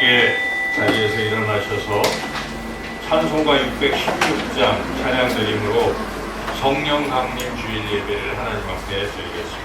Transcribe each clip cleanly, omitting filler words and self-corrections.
함께 자리에서 일어나셔서 찬송가 616장 찬양 드림으로 성령 강림 주일 예배를 하나님 앞에 드리겠습니다.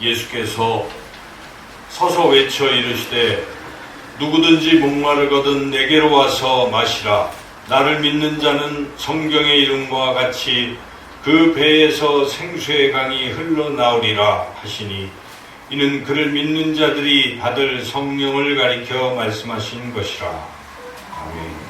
예수께서 서서 외쳐 이르시되 누구든지 목마르거든 내게로 와서 마시라. 나를 믿는 자는 성경의 이름과 같이 그 배에서 생수의 강이 흘러나오리라 하시니 이는 그를 믿는 자들이 받을 성령을 가리켜 말씀하신 것이라. 아멘.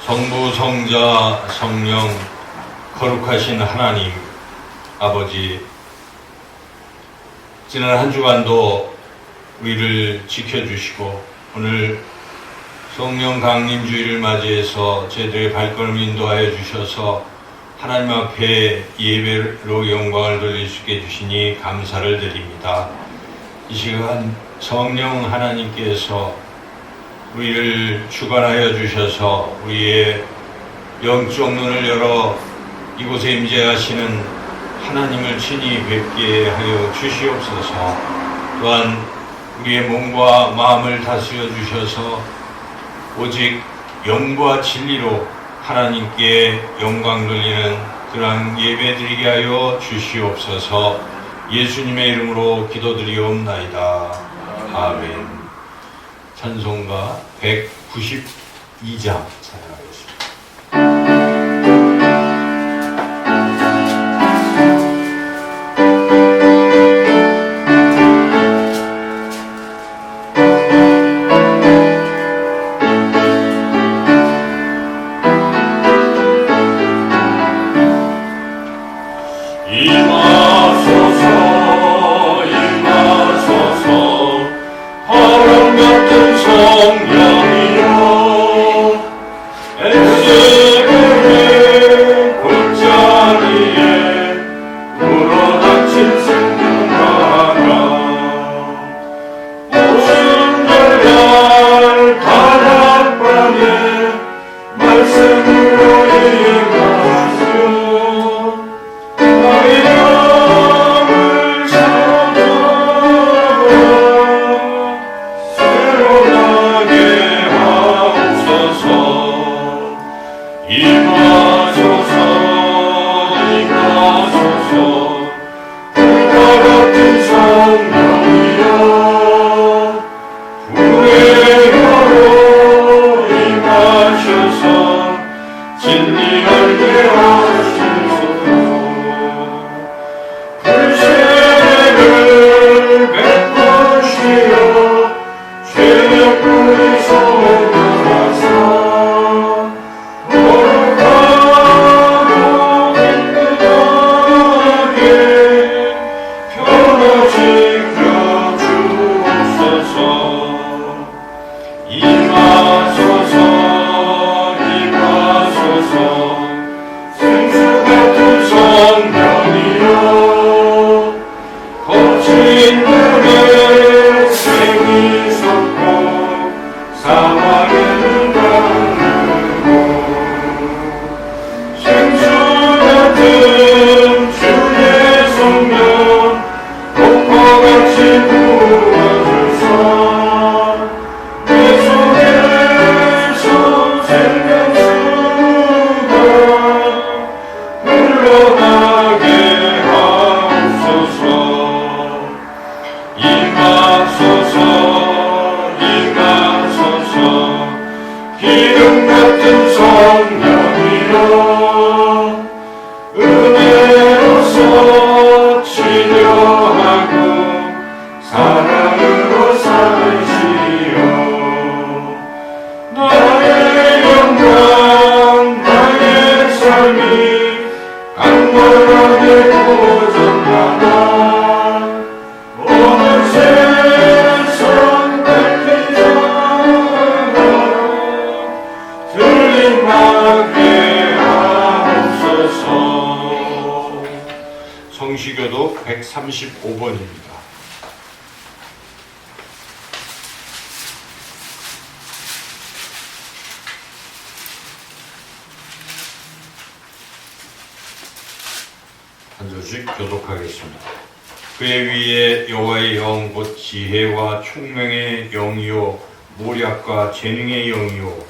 성부, 성자, 성령, 거룩하신 하나님 아버지, 지난 한 주간도 우리를 지켜주시고 오늘 성령 강림 주일을 맞이해서 저희들의 발걸음을 인도하여 주셔서 하나님 앞에 예배로 영광을 돌릴 수 있게 해주시니 감사를 드립니다. 이 시간 성령 하나님께서 우리를 주관하여 주셔서 우리의 영적 눈을 열어 이곳에 임재하시는 하나님을 친히 뵙게 하여 주시옵소서. 또한 우리의 몸과 마음을 다스려 주셔서 오직 영과 진리로 하나님께 영광 돌리는 그런 예배 드리게 하여 주시옵소서. 예수님의 이름으로 기도드리옵나이다. 아멘. 찬송가 192장 찬양하겠습니다. 임하소서 임하소서 성시교도 135번입니다. 한 절씩 교독하겠습니다. 그의 위에 여호와의 영 곧 지혜와 총명의 영이요 모략과 재능의 영이요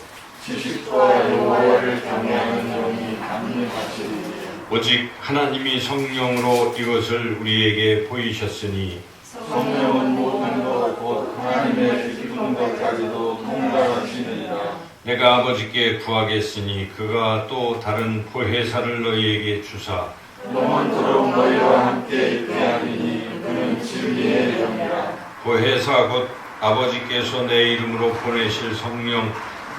지식과 여호와를 경외하는 영이 강림하시리니 오직 하나님이 성령으로 이것을 우리에게 보이셨으니 성령은 모든 것 곧 하나님의 깊은 것까지도 통달하시느니라. 내가 아버지께 구하겠으니 그가 또 다른 보혜사를 너희에게 주사 영원토록 너희와 함께 있게 하리니 그는 진리의 영이라. 보혜사 곧 아버지께서 내 이름으로 보내실 성령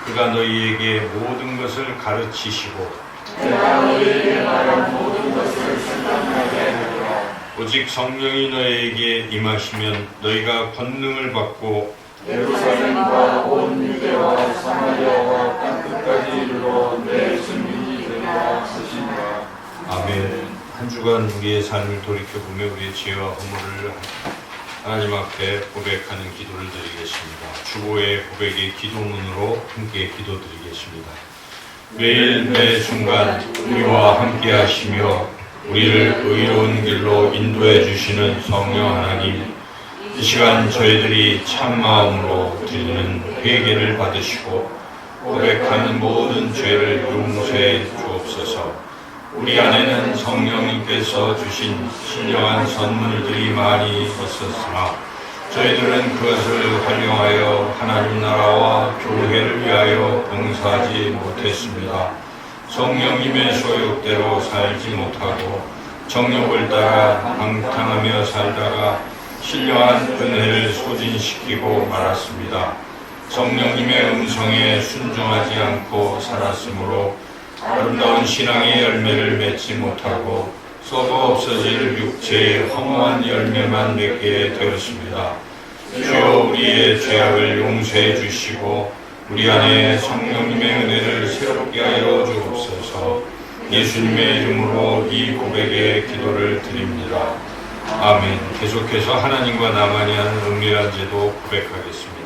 그가 너희에게 모든 것을 가르치시고 내가 너희에게 말한 모든 것을 생각나게 하리라. 오직 성령이 너희에게 임하시면 너희가 권능을 받고 예루살렘과 온 유대와 사마리아와 땅끝까지 이르러 내 증인이 되리라 하시니라. 아멘. 한 주간 우리의 삶을 돌이켜보며 우리의 죄와 허물을 하나님 앞에 고백하는 기도를 드리겠습니다. 주보의 고백의 기도문으로 함께 기도드리겠습니다. 매일 매 순간 우리와 함께 하시며 우리를 의로운 길로 인도해 주시는 성령 하나님, 이 시간 저희들이 참 마음으로 드리는 회개를 받으시고 고백하는 모든 죄를 용서해 주옵소서. 우리 안에는 성령님께서 주신 신령한 선물들이 많이 있었으나 저희들은 그것을 활용하여 하나님 나라와 교회를 위하여 봉사하지 못했습니다. 성령님의 소욕대로 살지 못하고 정욕을 따라 방탕하며 살다가 신령한 은혜를 소진시키고 말았습니다. 성령님의 음성에 순종하지 않고 살았으므로 아름다운 신앙의 열매를 맺지 못하고 썩어 없어질 육체의 허무한 열매만 맺게 되었습니다. 주여 우리의 죄악을 용서해 주시고 우리 안에 성령님의 은혜를 새롭게 하여 주옵소서. 예수님의 이름으로 이 고백의 기도를 드립니다. 아멘. 계속해서 하나님과 나만이 하는 은밀한 제도 고백하겠습니다.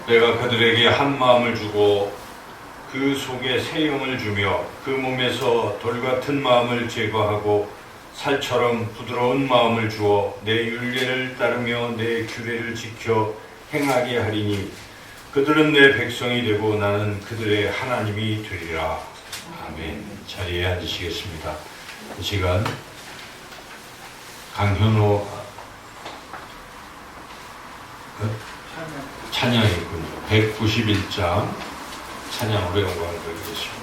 내가 그들에게 한 마음을 주고 그 속에 새 영을 주며 그 몸에서 돌같은 마음을 제거하고 살처럼 부드러운 마음을 주어 내 율례를 따르며 내 규례를 지켜 행하게 하리니 그들은 내 백성이 되고 나는 그들의 하나님이 되리라. 아멘. 자리에 앉으시겠습니다. 이 시간 강현호 찬양이 있군요. 191장 찬양으로 영광을 드리겠습니다.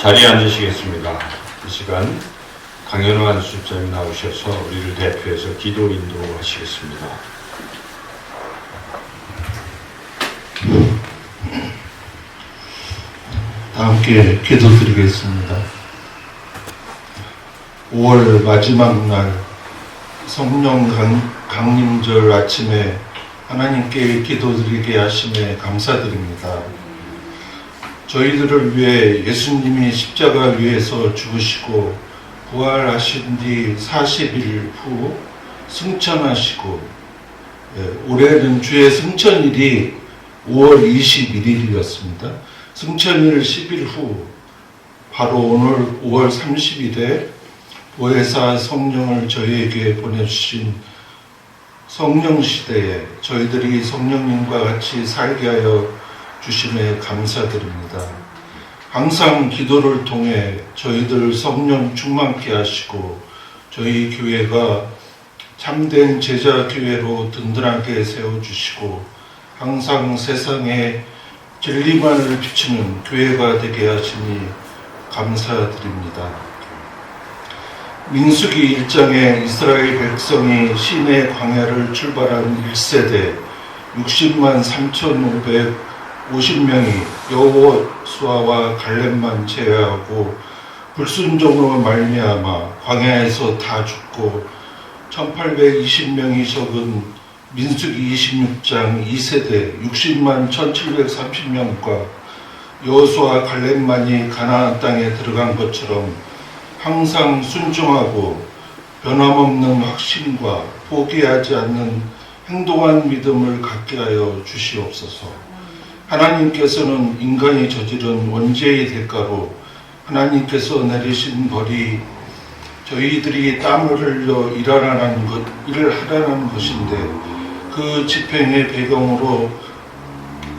자리에 앉으시겠습니다. 이 시간 강현환 수장이 나오셔서 우리를 대표해서 기도 인도하시겠습니다. 다 함께 기도드리겠습니다. 5월 마지막 날 성령 강림절 아침에 하나님께 기도드리게 하심에 감사드립니다. 저희들을 위해 예수님이 십자가 위에서 죽으시고 부활하신 뒤 40일 후 승천하시고, 올해는 주의 승천일이 5월 21일이었습니다. 승천일 10일 후 바로 오늘 5월 30일에 보혜사 성령을 저희에게 보내주신 성령 시대에 저희들이 성령님과 같이 살게 하여 주심에 감사드립니다. 항상 기도를 통해 저희들 성령 충만케 하시고 저희 교회가 참된 제자 교회로 든든하게 세워주시고 항상 세상에 진리만을 비추는 교회가 되게 하시니 감사드립니다. 민수기 1장에 이스라엘 백성이 시내 광야를 출발한 1세대 60만 3,550명이 여호수아와 갈렙만 제외하고 불순종으로 말미암아 광야에서 다 죽고 1820명이 적은 민수기 26장 2세대 60만 1730명과 여호수아 갈렙만이 가나안 땅에 들어간 것처럼 항상 순종하고 변함없는 확신과 포기하지 않는 행동한 믿음을 갖게 하여 주시옵소서. 하나님께서는 인간이 저지른 원죄의 대가로 하나님께서 내리신 벌이 저희들이 땀을 흘려 일을 하라는 것인데 그 집행의 배경으로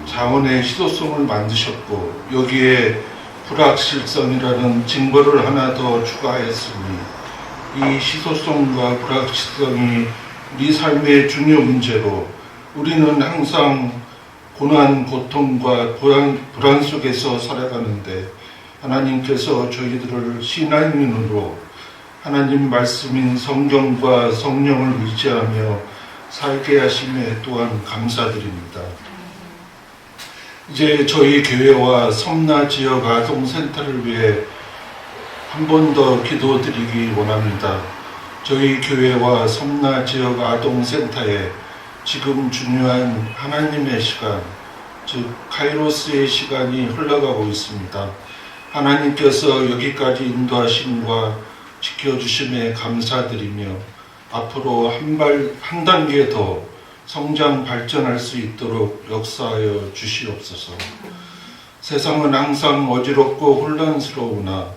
자원의 희소성을 만드셨고 여기에 불확실성이라는 징벌을 하나 더 추가했으니 이 희소성과 불확실성이 우리 삶의 중요 문제로 우리는 항상 고난, 고통과 불안 속에서 살아가는데 하나님께서 저희들을 신앙인으로 하나님 말씀인 성경과 성령을 의지하며 살게 하심에 또한 감사드립니다. 이제 저희 교회와 섬나 지역 아동센터를 위해 한 번 더 기도드리기 원합니다. 저희 교회와 섬나 지역 아동센터에 지금 중요한 하나님의 시간, 즉 카이로스의 시간이 흘러가고 있습니다. 하나님께서 여기까지 인도하심과 지켜주심에 감사드리며 앞으로 한 단계 더 성장 발전할 수 있도록 역사하여 주시옵소서. 세상은 항상 어지럽고 혼란스러우나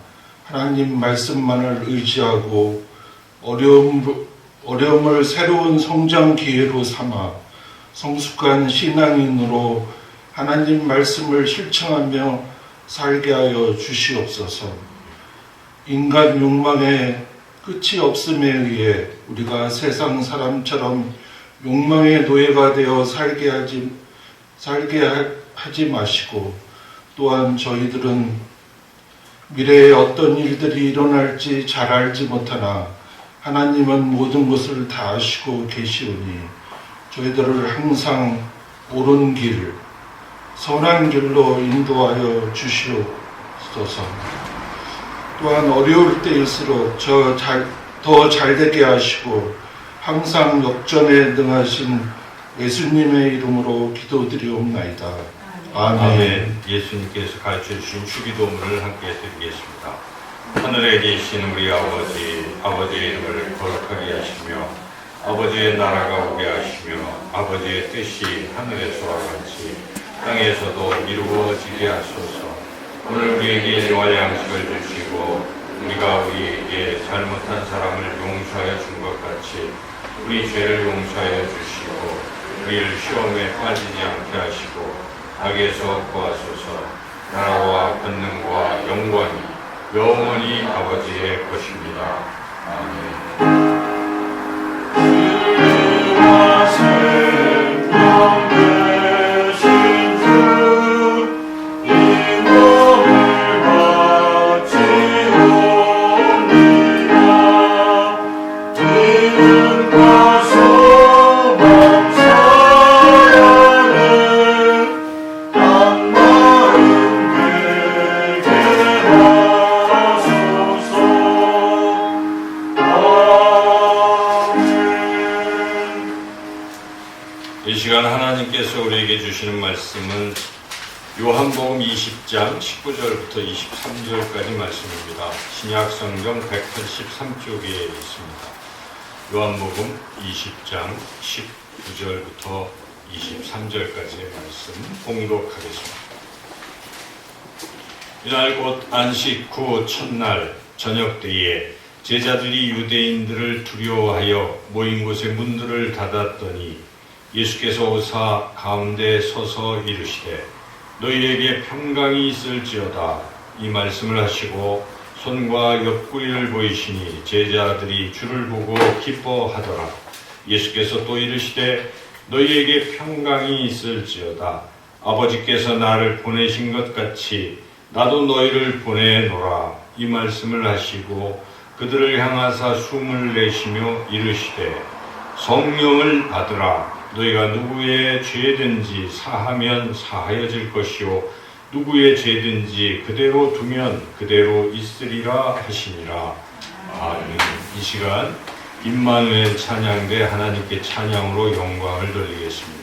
하나님 말씀만을 의지하고 어려움을 새로운 성장 기회로 삼아 성숙한 신앙인으로 하나님 말씀을 실천하며 살게 하여 주시옵소서. 인간 욕망의 끝이 없음에 의해 우리가 세상 사람처럼 욕망의 노예가 되어 살게 하지 마시고 또한 저희들은 미래에 어떤 일들이 일어날지 잘 알지 못하나 하나님은 모든 것을 다 아시고 계시오니 저희들을 항상 옳은 길, 선한 길로 인도하여 주시옵소서. 또한 어려울 때일수록 더 잘되게 하시고 항상 역전에 능하신 예수님의 이름으로 기도드리옵나이다. 아멘. 예수님께서 가르쳐주신 주기도문을 함께 드리겠습니다. 하늘에 계신 우리 아버지, 아버지의 이름을 거룩하게 하시며 아버지의 나라가 오게 하시며 아버지의 뜻이 하늘에서와 같이 땅에서도 이루어지게 하소서. 오늘 우리에게 일용할 양식을 주시고 우리가 우리에게 잘못한 사람을 용서하여 준 것 같이 우리 죄를 용서하여 주시고 우리를 시험에 빠지지 않게 하시고 악에서 구하소서. 나라와 권능과 영광이 영원히 아버지의 것입니다. 아멘. 이 시간 하나님께서 우리에게 주시는 말씀은 요한복음 20장 19절부터 23절까지 말씀입니다. 신약성경 183쪽에 있습니다. 요한복음 20장 19절부터 23절까지의 말씀 봉독하겠습니다. 이날 곧 안식 후 첫날 저녁 때에 제자들이 유대인들을 두려워하여 모인 곳의 문들을 닫았더니 예수께서 오사 가운데 서서 이르시되 너희에게 평강이 있을지어다. 이 말씀을 하시고 손과 옆구리를 보이시니 제자들이 주를 보고 기뻐하더라. 예수께서 또 이르시되 너희에게 평강이 있을지어다. 아버지께서 나를 보내신 것 같이 나도 너희를 보내노라. 이 말씀을 하시고 그들을 향하사 숨을 내쉬며 이르시되 성령을 받으라. 너희가 누구의 죄든지 사하면 사하여질 것이요 누구의 죄든지 그대로 두면 그대로 있으리라 하시니라. 아멘. 이 시간 임마누엘 찬양대 하나님께 찬양으로 영광을 돌리겠습니다.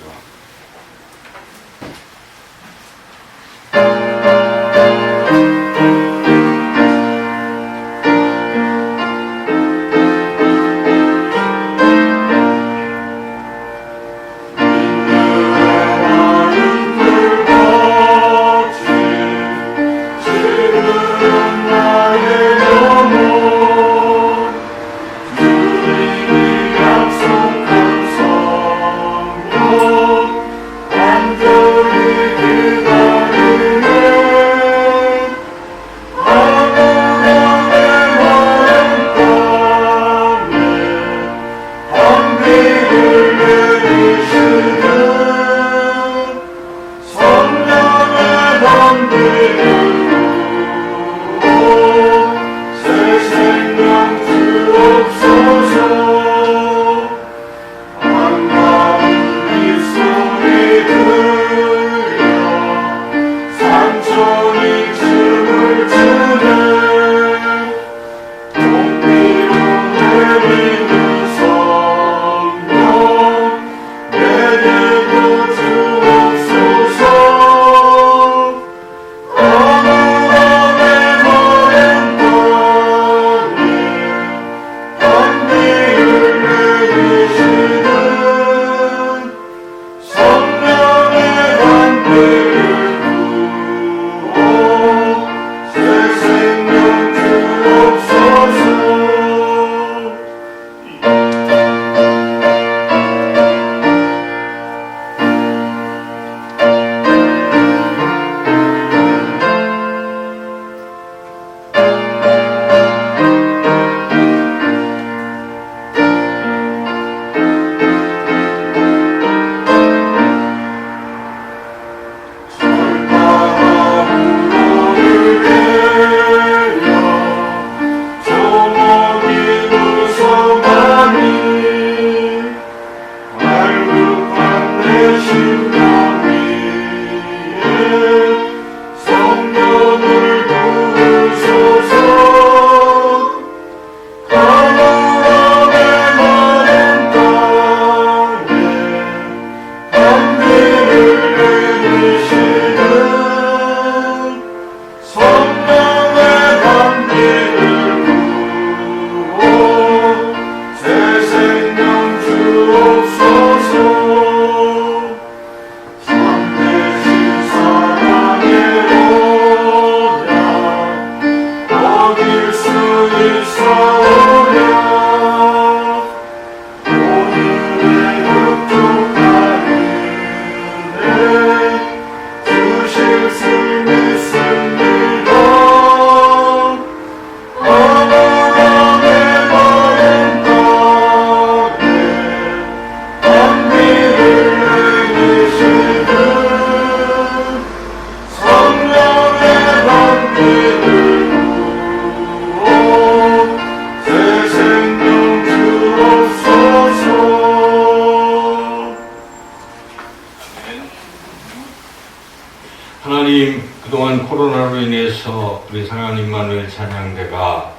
그동안 코로나로 인해서 우리 사랑하는 임마누엘 찬양대가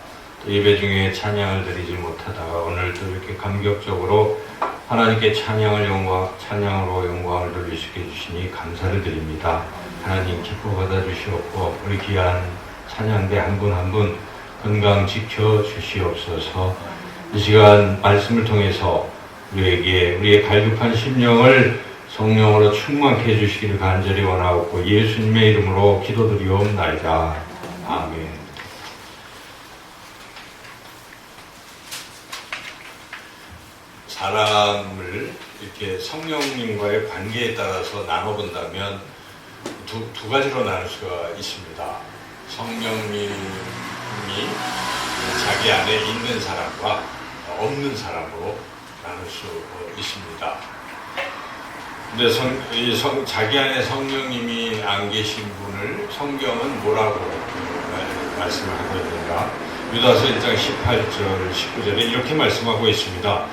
또 예배 중에 찬양을 드리지 못하다가 오늘 또 이렇게 감격적으로 하나님께 찬양으로 영광을 돌릴 수 있게 해주시니 감사를 드립니다. 하나님 기뻐 받아주시옵고 우리 귀한 찬양대 한 분 한 분 건강 지켜주시옵소서. 이 시간 말씀을 통해서 우리의 갈급한 심령을 성령으로 충만케 해주시기를 간절히 원하옵고 예수님의 이름으로 기도드리옵나이다. 아멘. 사람을 이렇게 성령님과의 관계에 따라서 나눠본다면 두 가지로 나눌 수가 있습니다. 성령님이 자기 안에 있는 사람과 없는 사람으로 나눌 수 있습니다. 근데 자기 안에 성령님이 안 계신 분을 성경은 뭐라고 말씀을 하고 있는가? 유다서 1장 18절, 19절에 이렇게 말씀하고 있습니다.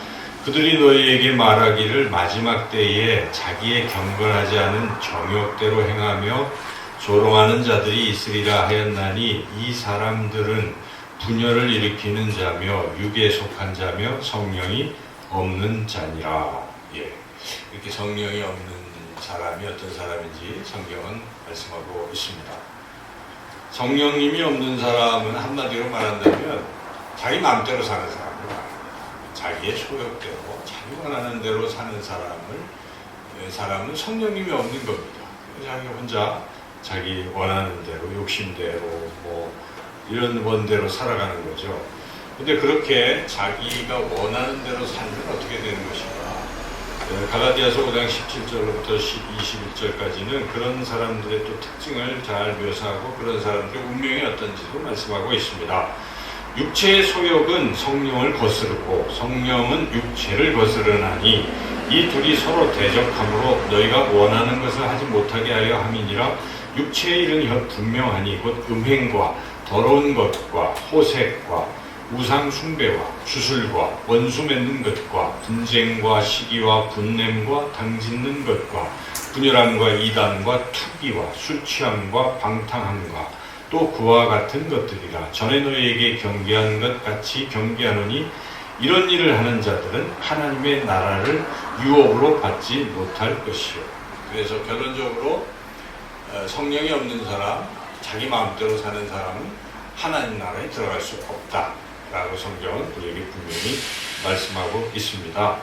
그들이 너희에게 말하기를 마지막 때에 자기의 경건하지 않은 정욕대로 행하며 조롱하는 자들이 있으리라 하였나니 이 사람들은 분열을 일으키는 자며 육에 속한 자며 성령이 없는 자니라. 예. 이렇게 성령이 없는 사람이 어떤 사람인지 성경은 말씀하고 있습니다. 성령님이 없는 사람은 한마디로 말한다면 자기 마음대로 사는 사람을 말합니다. 자기의 소욕대로 자기 원하는 대로 사는 사람은 성령님이 없는 겁니다. 자기 혼자 자기 원하는 대로 욕심대로 이런 원대로 살아가는 거죠. 근데 그렇게 자기가 원하는 대로 살면 어떻게 되는 것인가? 갈라디아서 5장 17절부터 21절까지는 그런 사람들의 또 특징을 잘 묘사하고 그런 사람들의 운명이 어떤지도 말씀하고 있습니다. 육체의 소욕은 성령을 거스르고 성령은 육체를 거스르나니 이 둘이 서로 대적함으로 너희가 원하는 것을 하지 못하게 하려 함이니라. 육체의 일은 분명하니 곧 음행과 더러운 것과 호색과 우상 숭배와 주술과 원수 맺는 것과 분쟁과 시기와 분냄과 당짓는 것과 분열함과 이단과 투기와 술 취함과 방탕함과 또 그와 같은 것들이라. 전에 너희에게 경계한 것 같이 경계하노니 이런 일을 하는 자들은 하나님의 나라를 유업으로 받지 못할 것이요. 그래서 결론적으로 성령이 없는 사람, 자기 마음대로 사는 사람은 하나님 나라에 들어갈 수 없다라고 성경은 우리에게 분명히 말씀하고 있습니다.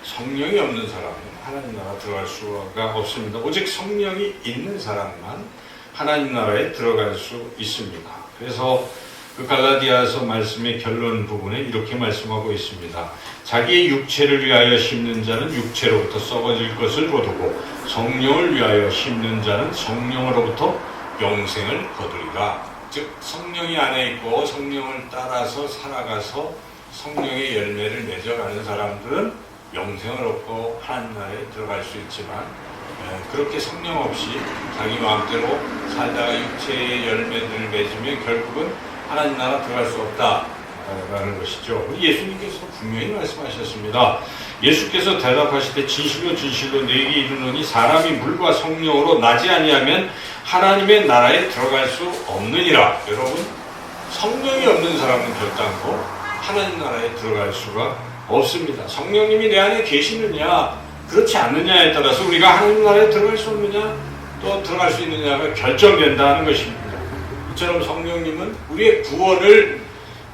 성령이 없는 사람은 하나님 나라 들어갈 수가 없습니다. 오직 성령이 있는 사람만 하나님 나라에 들어갈 수 있습니다. 그래서 그 갈라디아서 말씀의 결론 부분에 이렇게 말씀하고 있습니다. 자기의 육체를 위하여 심는 자는 육체로부터 썩어질 것을 거두고 성령을 위하여 심는 자는 성령으로부터 영생을 거두리라. 즉 성령이 안에 있고 성령을 따라서 살아가서 성령의 열매를 맺어가는 사람들은 영생을 얻고 하나님 나라에 들어갈 수 있지만 그렇게 성령 없이 자기 마음대로 살다가 육체의 열매들을 맺으면 결국은 하나님 나라 들어갈 수 없다라는 것이죠. 예수님께서 분명히 말씀하셨습니다. 예수께서 대답하실 때 진실로 진실로 너희에게 이르노니 사람이 물과 성령으로 나지 아니하면 하나님의 나라에 들어갈 수 없느니라. 여러분, 성령이 없는 사람은 결단코 하나님 나라에 들어갈 수가 없습니다. 성령님이 내 안에 계시느냐 그렇지 않느냐에 따라서 우리가 하나님 나라에 들어갈 수 없느냐 또 들어갈 수 있느냐가 결정된다는 것입니다. 이처럼 성령님은 우리의 구원을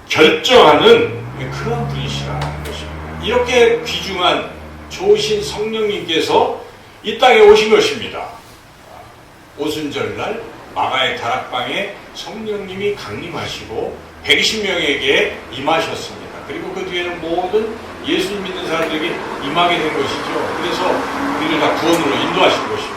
결정하는 그런 분이시라는 것입니다. 이렇게 귀중한 좋으신 성령님께서 이 땅에 오신 것입니다. 오순절날 마가의 다락방에 성령님이 강림하시고 120명에게 임하셨습니다. 그리고 그 뒤에는 모든 예수님 믿는 사람들에게 임하게 된 것이죠. 그래서 우리를 다 구원으로 인도하신 것입니다.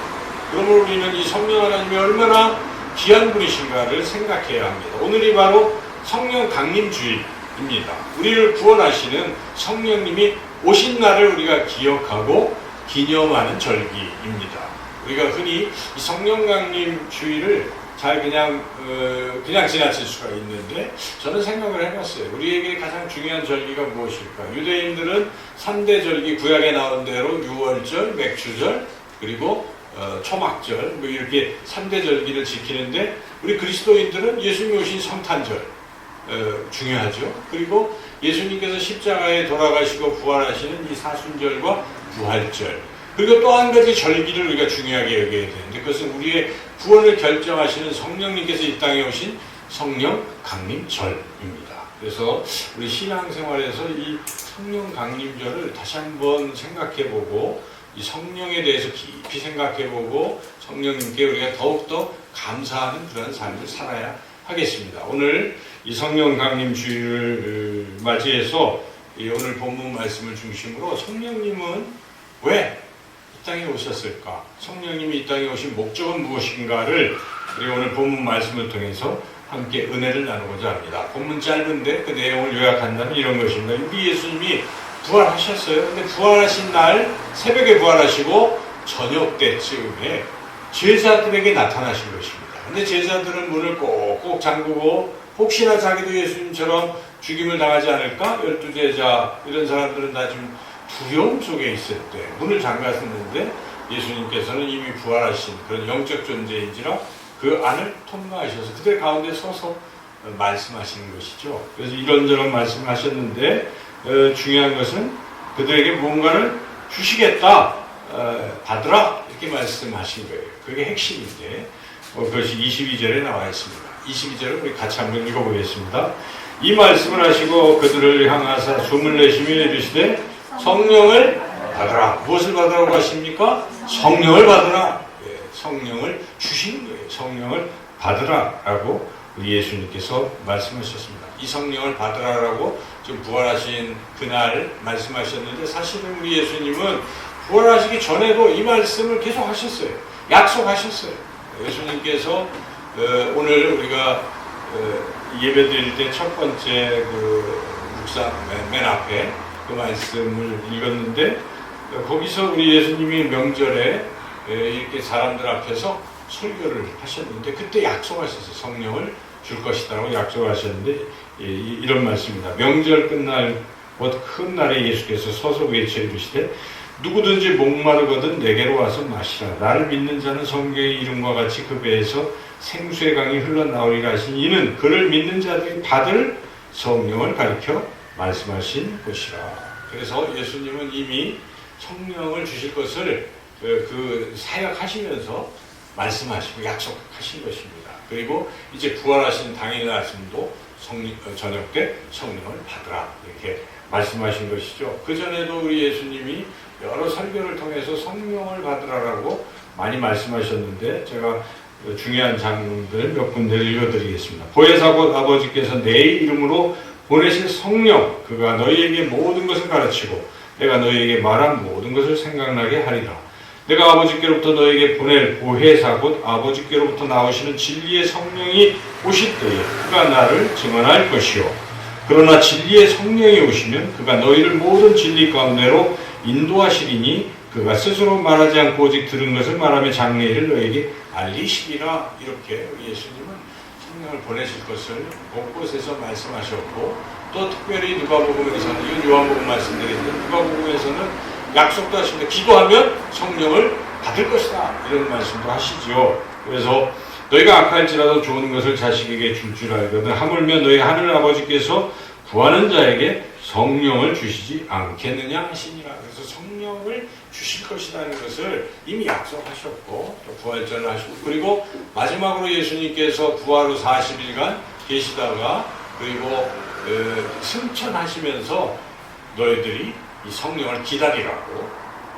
그러므로 우리는 이 성령 하나님이 얼마나 귀한 분이신가를 생각해야 합니다. 오늘이 바로 성령 강림주일입니다. 우리를 구원하시는 성령님이 오신 날을 우리가 기억하고 기념하는 절기입니다. 우리가 흔히 이 성령 강림 주일을 잘 그냥 지나칠 수가 있는데 저는 생각을 해봤어요. 우리에게 가장 중요한 절기가 무엇일까? 유대인들은 3대 절기 구약에 나온 대로 유월절, 맥주절, 그리고 초막절 이렇게 3대 절기를 지키는데 우리 그리스도인들은 예수님이 오신 성탄절 중요하죠. 그리고 예수님께서 십자가에 돌아가시고 부활하시는 이 사순절과 부활절, 그리고 또 한 가지 절기를 우리가 중요하게 여겨야 되는데, 그것은 우리의 구원을 결정하시는 성령님께서 이 땅에 오신 성령 강림절입니다. 그래서 우리 신앙생활에서 이 성령 강림절을 다시 한번 생각해보고, 이 성령에 대해서 깊이 생각해보고, 성령님께 우리가 더욱더 감사하는 그런 삶을 살아야 하겠습니다. 오늘 이 성령 강림 주일을 맞이해서 오늘 본문 말씀을 중심으로 성령님은 왜 이 땅에 오셨을까? 성령님이 이 땅에 오신 목적은 무엇인가를 우리 오늘 본문 말씀을 통해서 함께 은혜를 나누고자 합니다. 본문 짧은데 그 내용을 요약한다면 이런 것입니다. 우리 예수님이 부활하셨어요. 근데 부활하신 날 새벽에 부활하시고 저녁 때쯤에 제자들에게 나타나신 것입니다. 근데 제자들은 문을 꼭꼭 잠그고 혹시나 자기도 예수님처럼 죽임을 당하지 않을까? 12제자 이런 사람들은 다 지금 두려움 속에 있을 때 문을 잠갔었는데, 예수님께서는 이미 부활하신 그런 영적 존재인지라 그 안을 통과하셔서 그들 가운데 서서 말씀하시는 것이죠. 그래서 이런저런 말씀하셨는데 중요한 것은 그들에게 무언가를 주시겠다, 받으라, 이렇게 말씀하신 거예요. 그게 핵심인데 그것이 22절에 나와 있습니다. 22절을 우리 같이 한번 읽어보겠습니다. 이 말씀을 하시고 그들을 향하사 숨을 내쉬며 이르시되 성령을 받으라. 무엇을 받으라고 하십니까? 성령을 받으라. 성령을 주시는 거예요. 성령을 받으라라고 우리 예수님께서 말씀하셨습니다. 이 성령을 받으라라고 좀 부활하신 그날 말씀하셨는데, 사실은 우리 예수님은 부활하시기 전에도 이 말씀을 계속 하셨어요. 약속하셨어요. 예수님께서 오늘 우리가 예배 드릴 때 첫 번째 그 묵상 맨 앞에 그 말씀을 읽었는데, 거기서 우리 예수님이 명절에 이렇게 사람들 앞에서 설교를 하셨는데 그때 약속하셨어요. 성령을 줄 것이다라고 약속하셨는데 이런 말씀입니다. 명절 끝날 곧 큰 날에 예수께서 서서 외쳐 이르시되 누구든지 목마르거든 내게로 와서 마시라. 나를 믿는 자는 성경의 이름과 같이 그 배에서 생수의 강이 흘러나오리라 하신 이는 그를 믿는 자들이 받을 성령을 가리켜 말씀하신 것이라. 그래서 예수님은 이미 성령을 주실 것을 그 사역하시면서 말씀하시고 약속하신 것입니다. 그리고 이제 부활하신 당일 아침도 저녁 때 성령을 받으라 이렇게 말씀하신 것이죠. 그 전에도 우리 예수님이 여러 설교를 통해서 성령을 받으라라고 많이 말씀하셨는데, 제가 중요한 장면들 몇 군데를 읽어드리겠습니다. 보혜사 곧 아버지께서 내 이름으로 보내실 성령, 그가 너희에게 모든 것을 가르치고 내가 너희에게 말한 모든 것을 생각나게 하리라. 내가 아버지께로부터 너희에게 보낼 보혜사 곧 아버지께로부터 나오시는 진리의 성령이 오실 때에 그가 나를 증언할 것이요. 그러나 진리의 성령이 오시면 그가 너희를 모든 진리 가운데로 인도하시리니 그가 스스로 말하지 않고 오직 들은 것을 말하며 장래일을 너희에게 알리시리라. 이렇게 예수님은 성령을 보내실 것을 곳곳에서 말씀하셨고, 또 특별히 누가복음에서는, 이건 요한복음 말씀드리는데 누가복음에서는 약속도 하십니다. 기도하면 성령을 받을 것이다 이런 말씀도 하시죠. 그래서 너희가 악할지라도 좋은 것을 자식에게 줄 줄 알거든 하물며 너희 하늘 아버지께서 구하는 자에게 성령을 주시지 않겠느냐 하시니라. 그래서 성령을 주실 것이라는 것을 이미 약속하셨고 또 부활절을 하시고, 그리고 마지막으로 예수님께서 부활 후 40일간 계시다가 그리고 승천하시면서 너희들이 이 성령을 기다리라고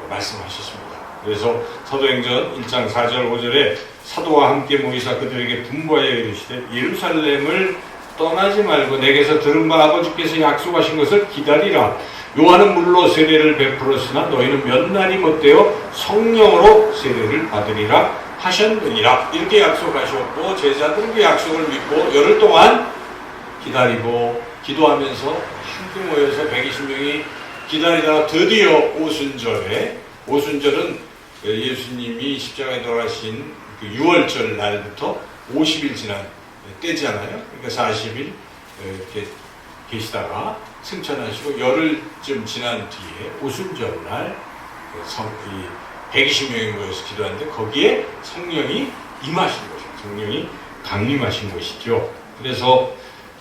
말씀하셨습니다. 그래서 사도행전 1장 4절 5절에 사도와 함께 모이사 그들에게 분부하여 이르시되 예루살렘을 떠나지 말고 내게서 들은 바 아버지께서 약속하신 것을 기다리라. 요한은 물로 세례를 베풀었으나 너희는 몇 날이 못되어 성령으로 세례를 받으리라 하셨느니라. 이렇게 약속하셨고, 제자들은 그 약속을 믿고 열흘 동안 기다리고 기도하면서 함께 모여서 120명이 기다리다가 드디어 오순절에, 오순절은 예수님이 십자가에 돌아가신 그 6월절 날부터 50일 지난 때잖아요. 그러니까 40일 이렇게 계시다가 승천하시고 열흘쯤 지난 뒤에 오순절 날 120명이 모여서 기도하는데 거기에 성령이 임하신 거죠. 성령이 강림하신 것이죠. 그래서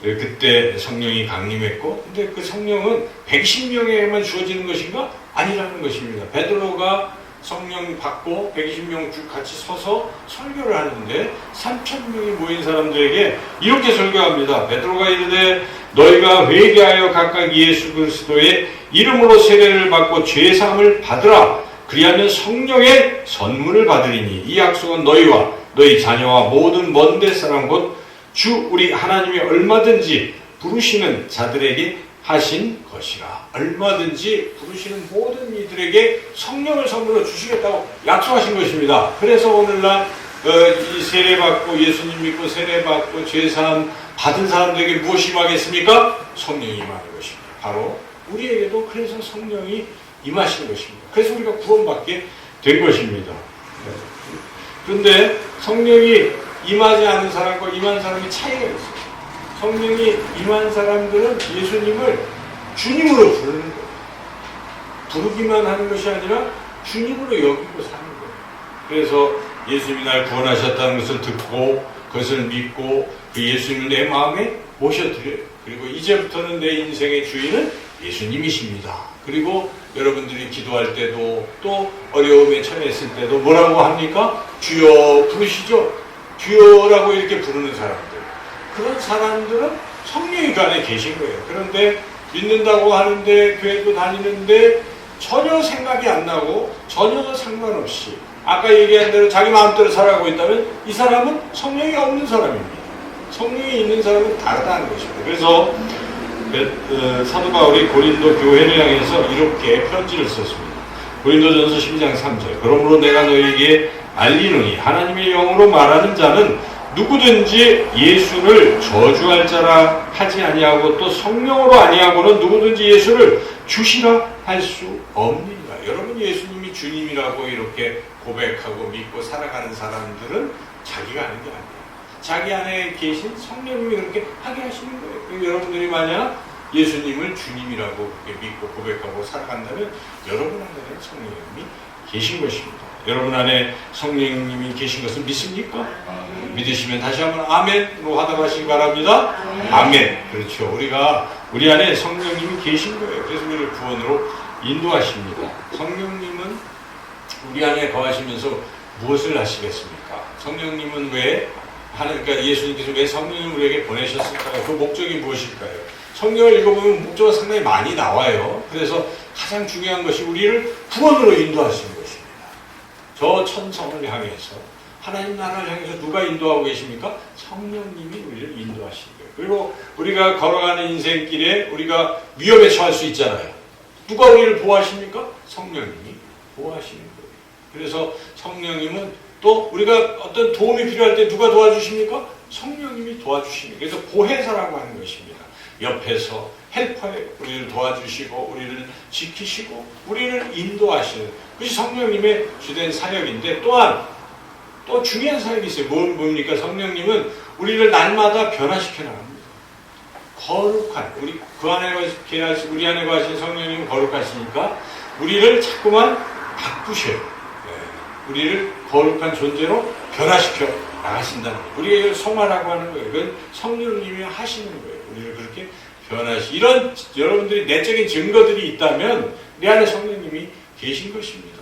그때 성령이 강림했고, 근데 그 성령은 120명에게만 주어지는 것인가? 아니라는 것입니다. 베드로가 성령 받고 120명 쭉 같이 서서 설교를 하는데 3,000명이 모인 사람들에게 이렇게 설교합니다. 베드로가 이르되 너희가 회개하여 각각 예수 그리스도의 이름으로 세례를 받고 죄사함을 받으라. 그리하면 성령의 선물을 받으리니 이 약속은 너희와 너희 자녀와 모든 먼데 사람 곧 주 우리 하나님이 얼마든지 부르시는 자들에게 하신 것이라. 얼마든지 부르시는 모든 이들에게 성령을 선물로 주시겠다고 약속하신 것입니다. 그래서 오늘날 이 세례받고 예수님 믿고 세례받고 죄사함 받은 사람들에게 무엇이 임하겠습니까? 성령이 임하는 것입니다. 바로 우리에게도 그래서 성령이 임하신 것입니다. 그래서 우리가 구원받게 된 것입니다. 그런데 성령이 임하지 않은 사람과 임한 사람이 차이가 있어요. 성령이 임한 사람들은 예수님을 주님으로 부르는 거예요. 부르기만 하는 것이 아니라 주님으로 여기고 사는 거예요. 그래서 예수님이 날 구원하셨다는 것을 듣고 그것을 믿고 그 예수님을 내 마음에 모셔드려요. 그리고 이제부터는 내 인생의 주인은 예수님이십니다. 그리고 여러분들이 기도할 때도 또 어려움에 처했을 때도 뭐라고 합니까? 주여 부르시죠. 주여라고 이렇게 부르는 사람들. 그런 사람들은 성령이 그 안에 계신 거예요. 그런데 믿는다고 하는데 교회도 다니는데 전혀 생각이 안 나고 전혀 상관없이 아까 얘기한 대로 자기 마음대로 살아가고 있다면 이 사람은 성령이 없는 사람입니다. 성령이 있는 사람은 다르다는 것입니다. 그래서 사도 바울이 고린도 교회를 향해서 이렇게 편지를 썼습니다. 고린도전서 12장 3절. 그러므로 내가 너희에게 알리노니 하나님의 영으로 말하는 자는 누구든지 예수를 저주할 자라 하지 아니하고 또 성령으로 아니하고는 누구든지 예수를 주시라 할 수 없느니라. 여러분 예수님이 주님이라고 이렇게 고백하고 믿고 살아가는 사람들은 자기가 하는 게 아니에요. 자기 안에 계신 성령님이 그렇게 하게 하시는 거예요. 여러분들이 만약 예수님을 주님이라고 그렇게 믿고 고백하고 살아간다면 여러분 안에는 성령님이 계신 것입니다. 여러분 안에 성령님이 계신 것을 믿습니까? 믿으시면 다시 한번 아멘으로 하답하시기 바랍니다. 아멘. 그렇죠. 우리 안에 성령님이 계신 거예요. 그래서 우리를 구원으로 인도하십니다. 성령님은 우리 안에 거하시면서 무엇을 하시겠습니까? 성령님은 그러니까 예수님께서 왜 성령을 우리에게 보내셨을까요? 그 목적이 무엇일까요? 성경을 읽어보면 목적은 상당히 많이 나와요. 그래서 가장 중요한 것이 우리를 구원으로 인도하시는 것입니다. 저 천성을 향해서 하나님 나라를 향해서 누가 인도하고 계십니까? 성령님이 우리를 인도하시는 거예요. 그리고 우리가 걸어가는 인생길에 우리가 위험에 처할 수 있잖아요. 누가 우리를 보호하십니까? 성령님이 보호하시는 거예요. 그래서 성령님은 또 우리가 어떤 도움이 필요할 때 누가 도와주십니까? 성령님이 도와주십니다. 그래서 보혜사라고 하는 것입니다. 옆에서 헬퍼에 우리를 도와주시고 우리를 지키시고 우리를 인도하시는 그것이 성령님의 주된 사역인데 또한 또 중요한 사역이 있어요. 뭡니까? 성령님은 우리를 날마다 변화시켜 나갑니다. 거룩한 우리 안에 거하신 성령님은 거룩하시니까 우리를 자꾸만 바꾸셔요. 우리를 거룩한 존재로 변화시켜 나가신다는 거예요. 우리를 성화라고 하는 거예요. 그건 성령님이 하시는 거예요. 우리를 그렇게 이런 여러분들이 내적인 증거들이 있다면 내 안에 성령님이 계신 것입니다.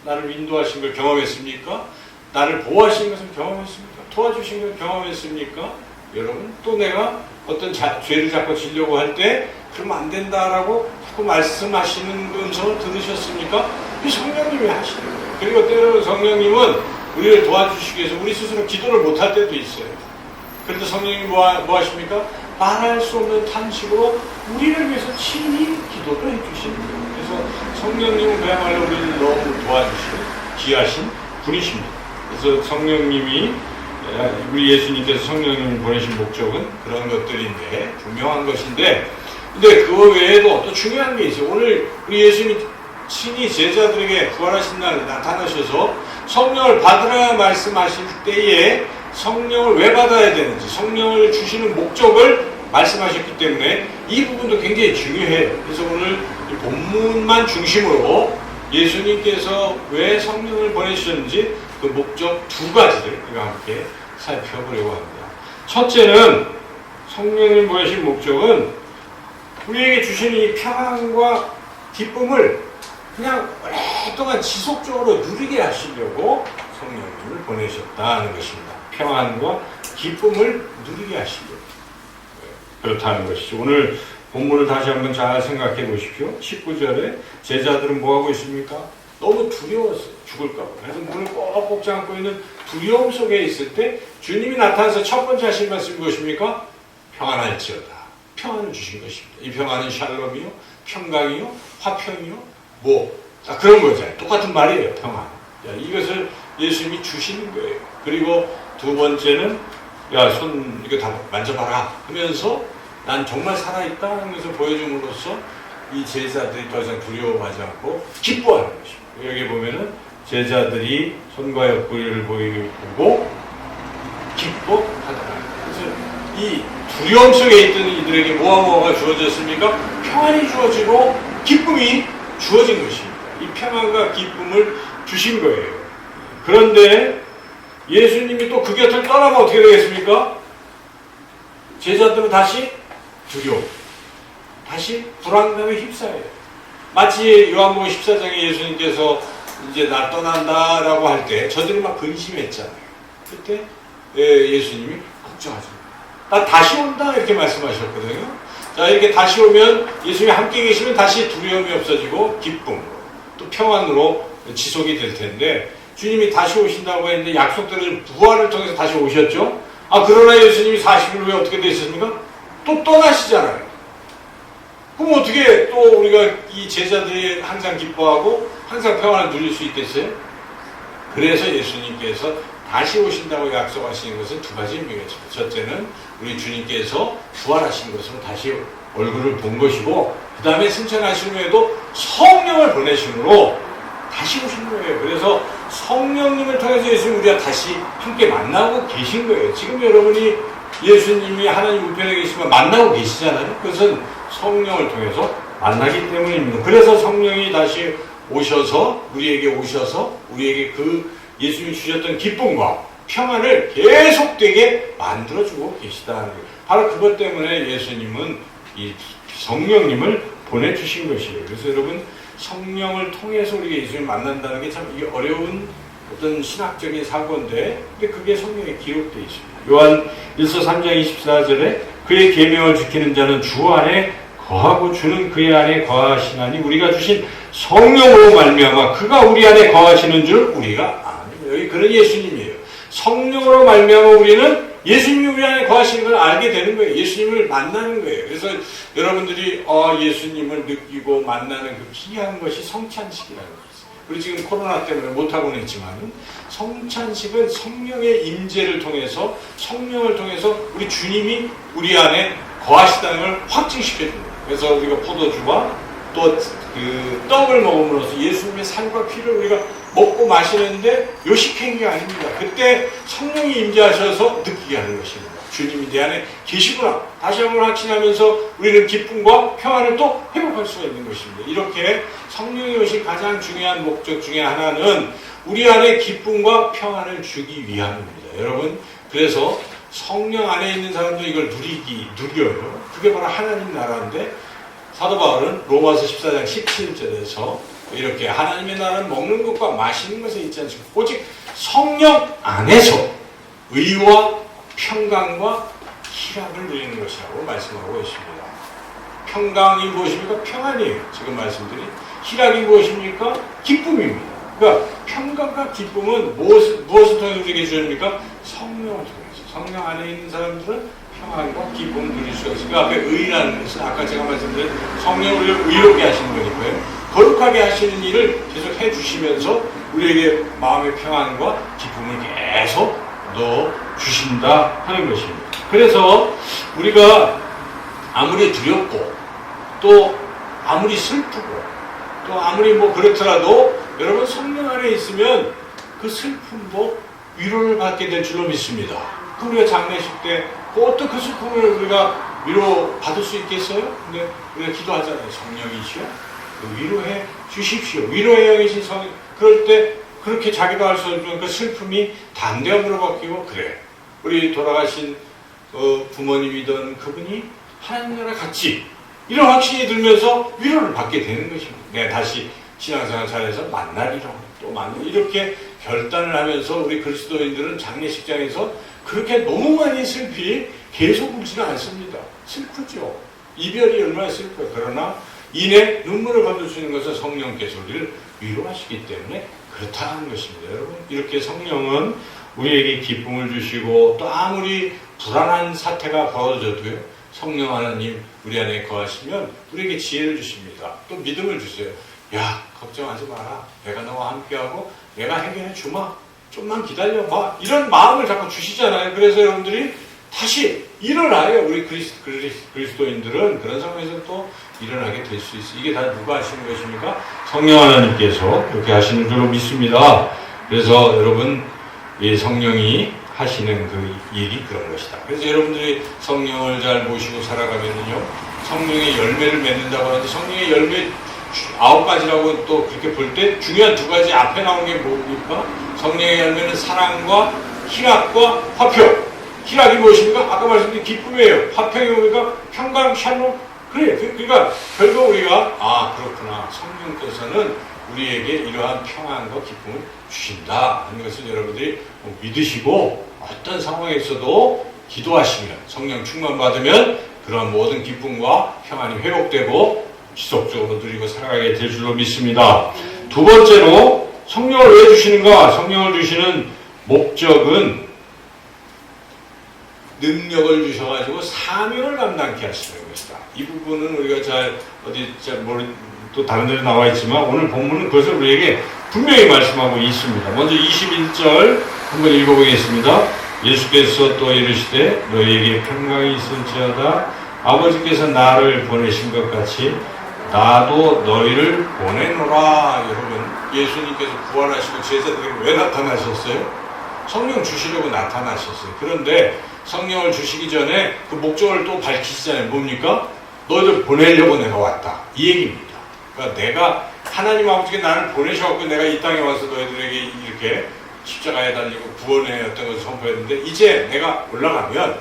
나를 인도하신 걸 경험했습니까? 나를 보호하신 것을 경험했습니까? 도와주신 걸 경험했습니까? 여러분 또 내가 어떤 죄를 자꾸 지려고 할 때 그러면 안 된다라고 자꾸 말씀하시는 음성을 들으셨습니까? 이 성령님이 하시는 거예요. 그리고 때로는 성령님은 우리를 도와주시기 위해서 우리 스스로 기도를 못할 때도 있어요. 그런데 성령님이 뭐 하십니까? 말할 수 없는 탄식으로 우리를 위해서 친히 기도를 해주시는 거예요. 그래서 성령님은 그야말로 우리를 너무 도와주시는 귀하신 분이십니다. 그래서 성령님이 우리 예수님께서 성령님을 보내신 목적은 그런 것들인데 분명한 것인데 근데 그 외에도 또 중요한 게 있어요. 오늘 우리 예수님이 친히 제자들에게 부활하신 날 나타나셔서 성령을 받으라 말씀하실 때에 성령을 왜 받아야 되는지 성령을 주시는 목적을 말씀하셨기 때문에 이 부분도 굉장히 중요해요. 그래서 오늘 이 본문만 중심으로 예수님께서 왜 성령을 보내주셨는지 그 목적 두 가지를 우리가 함께 살펴보려고 합니다. 첫째는 성령님 보내신 목적은 우리에게 주시는 이 평안과 기쁨을 그냥 오랫동안 지속적으로 누리게 하시려고 성령님을 보내셨다는 것입니다. 평안과 기쁨을 누리게 하시려고 그렇다는 것이죠. 오늘 본문을 다시 한번 잘 생각해 보십시오. 19절에 제자들은 뭐하고 있습니까? 너무 두려워서 죽을까 봐. 그래서 문을 꼭꼭 잠고 있는 두려움 속에 있을 때 주님이 나타나서 첫 번째 하신 말씀이 무엇입니까? 평안할지어다. 평안을 주신 것입니다. 이 평안은 샬롬이요, 평강이요, 화평이요, 그런 거잖아요. 똑같은 말이에요. 평안. 이것을 예수님이 주시는 거예요. 그리고 두 번째는 손 이거 다 만져봐라 하면서 난 정말 살아있다 하면서 보여줌으로써 이 제자들이 더 이상 두려워하지 않고 기뻐하는 것입니다. 여기 보면은 제자들이 손과 옆구리를 보고 기뻐하더라. 그래서 이 두려움 속에 있던 이들에게 뭐가 주어졌습니까? 평안이 주어지고 기쁨이 주어진 것입니다. 이 평안과 기쁨을 주신 거예요. 그런데 예수님이 또 그 곁을 떠나면 어떻게 되겠습니까? 제자들은 다시 두려움, 다시 불안감에 휩싸여요. 마치 요한복음 14장에 예수님께서 이제 날 떠난다라고 할 때 저들이 막 근심했잖아요. 그때 예수님이 걱정하지 마. 나 다시 온다 이렇게 말씀하셨거든요. 자, 이렇게 다시 오면 예수님이 함께 계시면 다시 두려움이 없어지고 기쁨, 또 평안으로 지속이 될 텐데 주님이 다시 오신다고 했는데 약속대로 부활을 통해서 다시 오셨죠. 그러나 예수님이 40일 후에 어떻게 되셨습니까? 또 떠나시잖아요. 그럼 어떻게 또 우리가 이 제자들이 항상 기뻐하고 항상 평안을 누릴 수 있겠어요? 그래서 예수님께서 다시 오신다고 약속하시는 것은 두 가지 의미가 있습니다. 첫째는 우리 주님께서 부활하신 것으로 다시 얼굴을 본 것이고 그 다음에 승천하신 후에도 성령을 보내심으로 다시 오신 거예요. 그래서 성령님을 통해서 예수님 우리가 다시 함께 만나고 계신 거예요. 지금 여러분이 예수님이 하나님 우편에 계시면 만나고 계시잖아요. 그것은 성령을 통해서 만나기 때문입니다. 그래서 성령이 다시 오셔서 우리에게 그 예수님이 주셨던 기쁨과 평안을 계속되게 만들어주고 계시다는 거예요. 바로 그것 때문에 예수님은 이 성령님을 보내주신 것이에요. 그래서 여러분 성령을 통해서 우리가 예수님을 만난다는 게 참 이게 어려운 어떤 신학적인 사고인데 근데 그게 성경에 기록되어 있습니다. 요한 1서 3장 24절에 그의 계명을 지키는 자는 주 안에 거하고 주는 그의 안에 거하시나니 우리가 주신 성령으로 말미암아 그가 우리 안에 거하시는 줄 우리가 아는 여기 그런 예수님이에요. 성령으로 말미암아 우리는 예수님이 우리 안에 거하시는 걸 알게 되는 거예요. 예수님을 만나는 거예요. 그래서 여러분들이 예수님을 느끼고 만나는 그 귀한 것이 성찬식이라는 거예요. 우리 지금 코로나 때문에 못하고는 있지만 성찬식은 성령의 임재를 통해서 성령을 통해서 우리 주님이 우리 안에 거하시다는 걸 확증시켜줍니다. 그래서 우리가 포도주와 또 그 떡을 먹음으로써 예수님의 살과 피를 우리가 먹고 마시는데 요식행위가 아닙니다. 그때 성령이 임재하셔서 느끼게 하는 것입니다. 주님이 내 안에 계시구나. 다시 한번 확신하면서 우리는 기쁨과 평안을 또 회복할 수가 있는 것입니다. 이렇게 성령이 오신 가장 중요한 목적 중에 하나는 우리 안에 기쁨과 평안을 주기 위함입니다. 여러분, 그래서 성령 안에 있는 사람도 이걸 누려요. 그게 바로 하나님 나라인데 사도 바울은 로마서 14장 17절에서 이렇게 하나님의 나라는 먹는 것과 마시는 것에 있지 않습니까? 오직 성령 안에서 의와 평강과 희락을 누리는 것이라고 말씀하고 있습니다. 평강이 무엇입니까? 평안이에요. 지금 말씀드린 희락이 무엇입니까? 기쁨입니다. 그러니까 평강과 기쁨은 무엇을 통해서 우리에게 주십니까? 성령을 통해서. 성령 안에 있는 사람들은 평안과 기쁨을 누릴 수가 있어요. 그 앞에 의라는 것은 아까 제가 말씀드린 성령 우리를 의롭게 하시는 거니까요. 거룩하게 하시는 일을 계속 해주시면서 우리에게 마음의 평안과 기쁨을 계속 넣어주신다 하는 것입니다. 그래서 우리가 아무리 두렵고 또 아무리 슬프고 또 아무리 그렇더라도 여러분 성령 안에 있으면 그 슬픔도 위로를 받게 될 줄로 믿습니다. 그 우리가 장례식 때 어떤 그 슬픔을 우리가 위로 받을 수 있겠어요? 근데 우리가 기도하잖아요. 성령이시여 위로해 주십시오. 위로의 영이신 성령. 그럴 때 그렇게 자기도 할 수 없는 그 슬픔이 담대함으로 바뀌고 그래. 우리 돌아가신 부모님이던 그분이 하나님과 같이 이런 확신이 들면서 위로를 받게 되는 것입니다. 내가 다시 신앙생활 잘해서 만나리라고 또 이렇게 결단을 하면서 우리 그리스도인들은 장례식장에서 그렇게 너무 많이 슬피 계속 울지는 않습니다. 슬프죠. 이별이 얼마나 슬퍼요. 그러나 이내 눈물을 거둘 수 있는 것은 성령께서 우리를 위로하시기 때문에 그렇다는 것입니다. 여러분, 이렇게 성령은 우리에게 기쁨을 주시고 또 아무리 불안한 사태가 벌어져도요, 성령 하나님 우리 안에 거하시면 우리에게 지혜를 주십니다. 또 믿음을 주세요. 야, 걱정하지 마라. 내가 너와 함께하고 내가 해결해 주마. 좀만 기다려봐. 이런 마음을 자꾸 주시잖아요. 그래서 여러분들이 다시 일어나요. 우리 그리스도인들은 그런 상황에서 또 일어나게 될 수 있어요. 이게 다 누가 하시는 것입니까? 성령 하나님께서 그렇게 하시는 줄로 믿습니다. 그래서 여러분, 이 성령이 하시는 그 일이 그런 것이다. 그래서 여러분들이 성령을 잘 모시고 살아가면요, 성령의 열매를 맺는다고 하는데, 성령의 열매 9가지라고 또 그렇게 볼 때 중요한 2가지 앞에 나온 게 뭡니까? 성령의 열매는 사랑과 희락과 화평. 희락이 무엇입니까? 아까 말씀드린 기쁨이에요. 화평이 뭡니까? 평강, 샬롬. 그래. 그러니까 결국 우리가 그렇구나. 성령께서는 우리에게 이러한 평안과 기쁨을 주신다 하는 것을 여러분들이 믿으시고 어떤 상황에서도 기도하시면 성령 충만 받으면 그러한 모든 기쁨과 평안이 회복되고 지속적으로 누리고 살아가게 될 줄로 믿습니다. 2번째로 성령을 왜 주시는가? 성령을 주시는 목적은 능력을 주셔가지고 사명을 감당케 하시는 것이다. 이 부분은 우리가 또 다른 데로 나와 있지만 오늘 본문은 그것을 우리에게 분명히 말씀하고 있습니다. 먼저 21절 한번 읽어보겠습니다. 예수께서 또 이르시되 너희에게 평강이 있을지어다. 아버지께서 나를 보내신 것 같이 나도 너희를 보내노라. 여러분, 예수님께서 부활하시고 제자들에게 왜 나타나셨어요? 성령 주시려고 나타나셨어요. 그런데 성령을 주시기 전에 그 목적을 또 밝히시잖아요. 뭡니까? 너희들 보내려고 내가 왔다. 이 얘기입니다. 그러니까 내가 하나님 아버지께 나를 보내셔갖고 내가 이 땅에 와서 너희들에게 이렇게 십자가에 달리고 구원의 어떤 것을 선포했는데 이제 내가 올라가면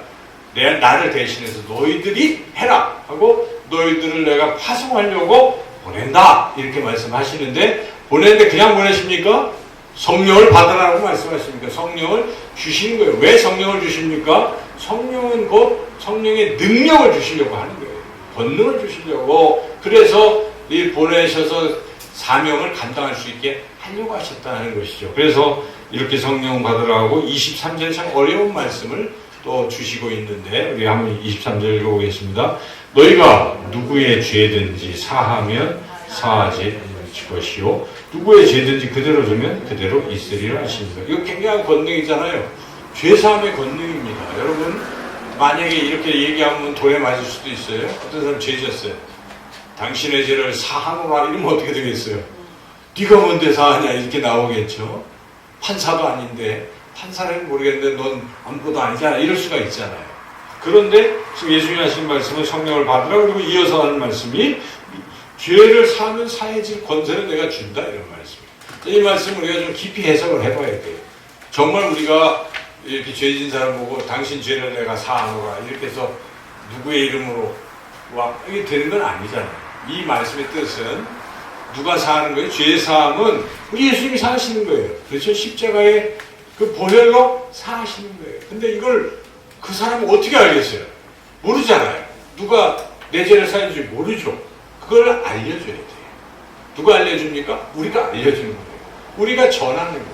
나를 대신해서 너희들이 해라 하고 너희들을 내가 파송하려고 보낸다 이렇게 말씀하시는데 보내는데 그냥 보내십니까? 성령을 받으라고 말씀하십니까? 성령을 주시는 거예요. 왜 성령을 주십니까? 성령은 곧 성령의 능력을 주시려고 하는 거예요. 권능을 주시려고. 그래서 이 보내셔서 사명을 감당할 수 있게 하려고 하셨다는 것이죠. 그래서 이렇게 성령 받으라고 23절에 참 어려운 말씀을 또 주시고 있는데 우리 한번 23절 읽어보겠습니다. 너희가 누구의 죄든지 사하면 사하지 것이요 누구의 죄든지 그대로 두면 그대로 있으리라 하십니다. 이거 굉장한 권능이잖아요. 죄사함의 권능입니다. 여러분 만약에 이렇게 얘기하면 돌에 맞을 수도 있어요. 어떤 사람 죄 졌어요. 당신의 죄를 사하노라 이러면 어떻게 되겠어요? 네가 뭔데 사하냐 이렇게 나오겠죠. 판사도 아닌데 판사는 모르겠는데 넌 아무것도 아니잖아 이럴 수가 있잖아요. 그런데 지금 예수님이 하신 말씀은 성령을 받으라 그리고 이어서 하는 말씀이 죄를 사하면 사해질 권세를 내가 준다 이런 말씀이에요. 이 말씀 우리가 좀 깊이 해석을 해봐야 돼요. 정말 우리가 이렇게 죄진 사람 보고 당신 죄를 내가 사하노라 이렇게 해서 누구의 이름으로 와 이게 되는 건 아니잖아요. 이 말씀의 뜻은 누가 사하는 거예요? 죄 사함은 우리 예수님이 사하시는 거예요. 그렇죠? 십자가의 그 보혈로 사하시는 거예요. 근데 이걸 그 사람은 어떻게 알겠어요? 모르잖아요. 누가 내 죄를 사는지 모르죠. 그걸 알려줘야 돼요. 누가 알려줍니까? 우리가 알려주는 거예요. 우리가 전하는 거예요.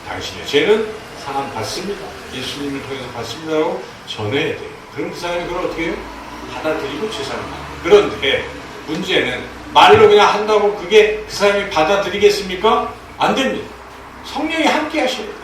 당신의 죄는 사함 받습니다. 예수님을 통해서 받습니다라고 전해야 돼요. 그럼 그 사람이 그걸 어떻게 해요? 받아들이고 죄사합니다. 그런데 문제는 말로 그냥 한다고 그게 그 사람이 받아들이겠습니까? 안 됩니다. 성령이 함께 하셔야 돼요.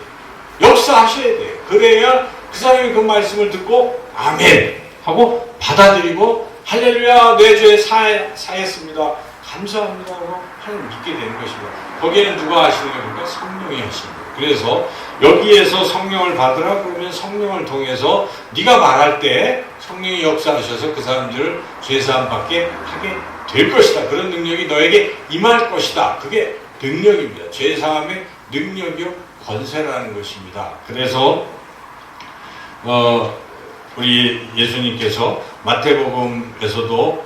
역사하셔야 돼요. 그래야 그 사람이 그 말씀을 듣고 아멘 하고 받아들이고 할렐루야 내 죄 사했습니다. 감사합니다 하고 하나님 믿게 되는 것입니다. 거기에는 누가 하시는 겁니까? 성령이 하시는 거예요. 그래서 여기에서 성령을 받으라 그러면 성령을 통해서 네가 말할 때 성령이 역사하셔서 그 사람들을 죄사함 받게 하게 될 것이다. 그런 능력이 너에게 임할 것이다. 그게 능력입니다. 죄사함의 능력이요 권세라는 것입니다. 그래서 우리 예수님께서 마태복음에서도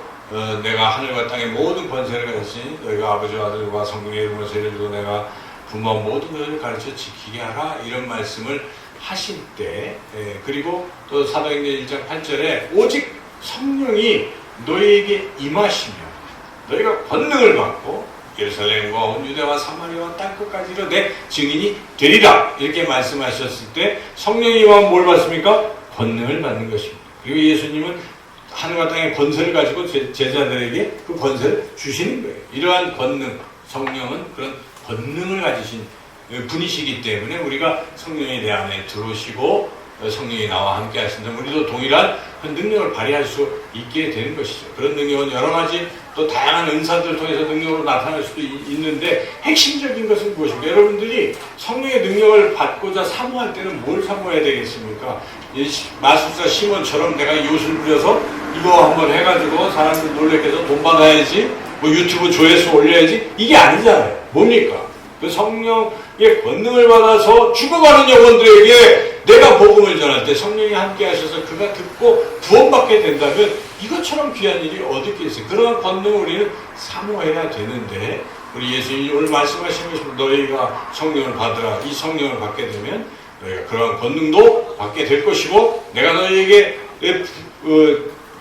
내가 하늘과 땅의 모든 권세를 가졌으니 너희가 아버지와 아들과 성령의 이름으로 세례를 주고 내가 분모한 모든 것을 가르쳐 지키게 하라, 이런 말씀을 하실 때, 그리고 또 사도행전 1장 8절에 오직 성령이 너희에게 임하시며 너희가 권능을 받고 예루살렘과 온 유대와 사마리아와 땅끝까지로 내 증인이 되리라, 이렇게 말씀하셨을 때 성령이 임하면 뭘 받습니까? 권능을 받는 것입니다. 그리고 예수님은 하늘과 땅의 권세를 가지고 제자들에게 그 권세를 주시는 거예요. 이러한 권능, 성령은 그런 권능을 가지신 분이시기 때문에 우리가 성령이 내 안에 들어오시고 성령이 나와 함께 하신다면 우리도 동일한 그 능력을 발휘할 수 있게 되는 것이죠. 그런 능력은 여러 가지 또 다양한 은사들을 통해서 능력으로 나타날 수도 있는데, 핵심적인 것은 무엇입니까? 여러분들이 성령의 능력을 받고자 사모할 때는 뭘 사모해야 되겠습니까? 마술사 시몬처럼 내가 요술 부려서 이거 한번 해가지고 사람들 놀래게 해서 돈 받아야지, 뭐 유튜브 조회수 올려야지, 이게 아니잖아요. 뭡니까? 그 성령의 권능을 받아서 죽어가는 영혼들에게 내가 복음을 전할 때 성령이 함께 하셔서 그가 듣고 구원받게 된다면 이것처럼 귀한 일이 어디 있겠어요? 그러한 권능을 우리는 사모해야 되는데, 우리 예수님이 오늘 말씀하신 것처럼 너희가 성령을 받으라, 이 성령을 받게 되면 너희가 그러한 권능도 받게 될 것이고 내가 너희에게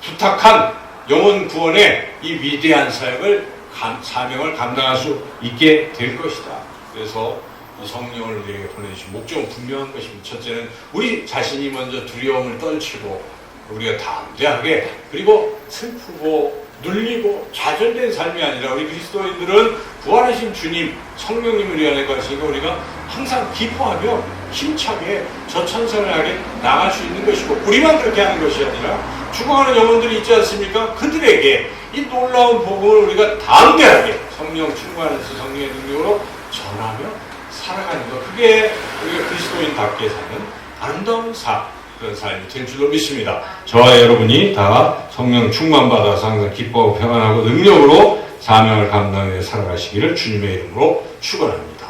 부탁한 영혼 구원의 이 위대한 사역을 사명을 감당할 수 있게 될 것이다. 그래서 이 성령을 우리에게 보내주신 목적은 분명한 것입니다. 첫째는 우리 자신이 먼저 두려움을 떨치고 우리가 담대하게, 그리고 슬프고 눌리고 좌절된 삶이 아니라 우리 그리스도인들은 부활하신 주님 성령님을 위하여 가시니까 우리가 항상 기뻐하며 힘차게 저천성을 하게 나갈 수 있는 것이고, 우리만 그렇게 하는 것이 아니라 죽어가는 영혼들이 있지 않습니까? 그들에게 이 놀라운 복음을 우리가 담대하게 성령 충만해서 성령의 능력으로 전하며 살아가는 것, 그게 우리가 그리스도인답게 사는 아름다운 그런 삶이 될 줄로 믿습니다. 저와 여러분이 다 성령 충만받아서 항상 기뻐하고 평안하고 능력으로 사명을 감당해 살아가시기를 주님의 이름으로 축원합니다.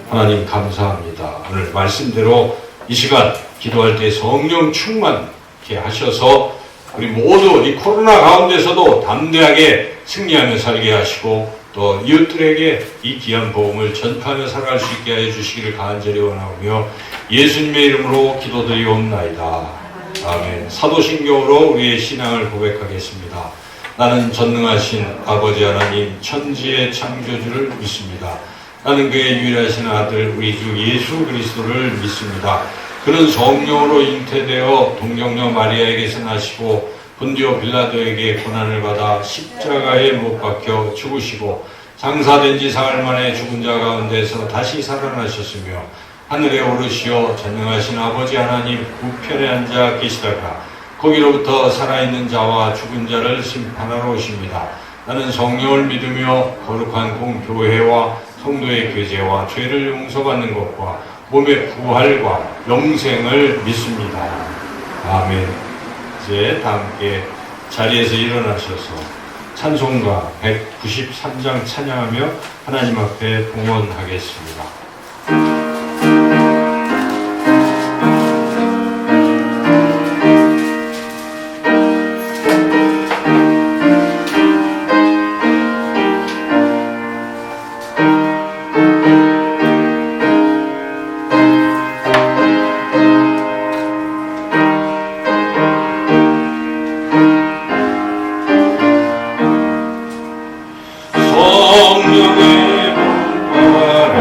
하나님 감사합니다. 오늘 말씀대로 이 시간 기도할 때 성령 충만케 하셔서 우리 모두 이 코로나 가운데서도 담대하게 승리하며 살게 하시고 또 이웃들에게 이 귀한 복음을 전파하며 살아갈 수 있게 하여 주시기를 간절히 원하오며 예수님의 이름으로 기도드리옵나이다. 아멘. 사도신경으로 우리의 신앙을 고백하겠습니다. 나는 전능하신 아버지 하나님 천지의 창조주를 믿습니다. 나는 그의 유일하신 아들 우리 주 예수 그리스도를 믿습니다. 그는 성령으로 잉태되어 동정녀 마리아에게서 나시고 본디오 빌라도에게 고난을 받아 십자가에 못 박혀 죽으시고 장사된 지 사흘 만에 죽은 자 가운데서 다시 살아나셨으며 하늘에 오르시어 전능하신 아버지 하나님 우편에 앉아 계시다가 거기로부터 살아있는 자와 죽은 자를 심판하러 오십니다. 나는 성령을 믿으며 거룩한 공교회와 성도의 교제와 죄를 용서받는 것과 몸의 부활과 영생을 믿습니다. 아멘. 이제 다 함께 자리에서 일어나셔서 찬송가 193장 찬양하며 하나님 앞에 봉헌하겠습니다. 성령의 불바람